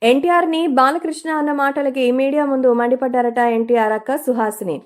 ఎన్టీఆర్‌ని బాలకృష్ణ అన్న మాటలకి మీడియా ముందు మండిపడ్డారట ఎన్టీఆర్ అక్క సుహాసిని.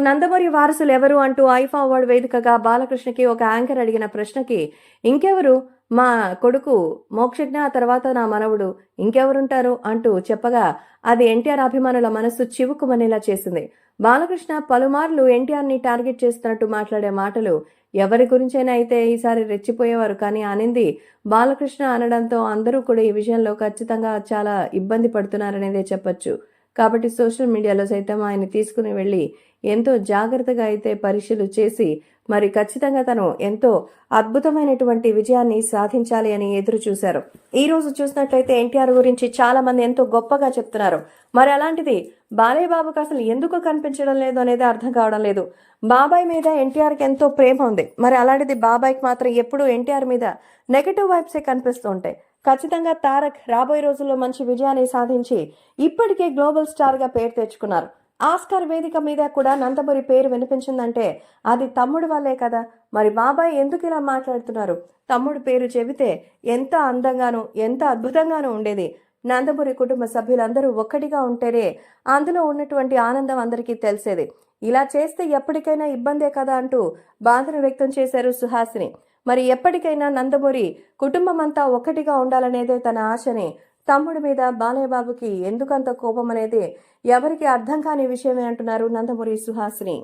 నందమూరి వారసులు ఎవరు అంటూ ఐఫా అవార్డు వేదికగా బాలకృష్ణకి ఒక యాంకర్ అడిగిన ప్రశ్నకి ఇంకెవరు మా కొడుకు మోక్షజ్ఞ, ఆ తర్వాత నా మనవడు, ఇంకెవరుంటారు అంటూ చెప్పగా అది ఎన్టీఆర్ అభిమానుల మనస్సు చివుక్కుమనేలా చేసింది. బాలకృష్ణ పలుమార్లు ఎన్టీఆర్‌ని టార్గెట్ చేస్తున్నట్టు మాట్లాడే మాటలు ఎవరి గురించైనా అయితే ఈసారి రెచ్చిపోయేవారు, కానీ అనింది బాలకృష్ణ అనడంతో అందరూ కూడా ఈ విషయంలో ఖచ్చితంగా చాలా ఇబ్బంది పడుతున్నారనేదే చెప్పొచ్చు. కాబట్టి సోషల్ మీడియాలో సైతం ఆయన్ని తీసుకుని వెళ్ళి ఎంతో జాగ్రత్తగా అయితే పరీక్షలు చేసి మరి ఖచ్చితంగా తను ఎంతో అద్భుతమైనటువంటి విజయాన్ని సాధించాలి అని ఎదురు చూశారు. ఈ రోజు చూసినట్లయితే ఎన్టీఆర్ గురించి చాలా మంది ఎంతో గొప్పగా చెప్తున్నారు. మరి అలాంటిది బాలయ్య బాబుకి అసలు ఎందుకు కనిపించడం లేదు అనేది అర్థం కావడం లేదు. బాబాయ్ మీద ఎన్టీఆర్కి ఎంతో ప్రేమ ఉంది. మరి అలాంటిది బాబాయ్కి మాత్రం ఎప్పుడూ ఎన్టీఆర్ మీద నెగటివ్ వైబ్సే కనిపిస్తూ ఉంటాయి. ఖచ్చితంగా తారక్ రాబోయే రోజుల్లో మంచి విజయాన్ని సాధించి ఇప్పటికే గ్లోబల్ స్టార్గా పేరు తెచ్చుకున్నారు. ఆస్కార్ వేదిక మీద కూడా నందమూరి పేరు వినిపించిందంటే అది తమ్ముడు వల్లే కదా. మరి బాబాయ్ ఎందుకు ఇలా మాట్లాడుతున్నారు? తమ్ముడు పేరు చెబితే ఎంత అందంగానూ ఎంత అద్భుతంగానూ ఉండేది. నందమూరి కుటుంబ సభ్యులందరూ ఒక్కటిగా ఉంటేనే అందులో ఉన్నటువంటి ఆనందం అందరికీ తెలిసేది. ఇలా చేస్తే ఎప్పటికైనా ఇబ్బందే కదా అంటూ బాధను వ్యక్తం చేశారు సుహాసిని. మరి ఎప్పటికైనా నందమూరి కుటుంబం అంతా ఒక్కటిగా ఉండాలనేదే తన ఆశని తమ్ముడి మీద బాలయ్య బాబుకి ఎందుకంత కోపం అనేది ఎవరికి అర్థం కాని విషయమే అంటున్నారు నందమూరి సుహాసిని.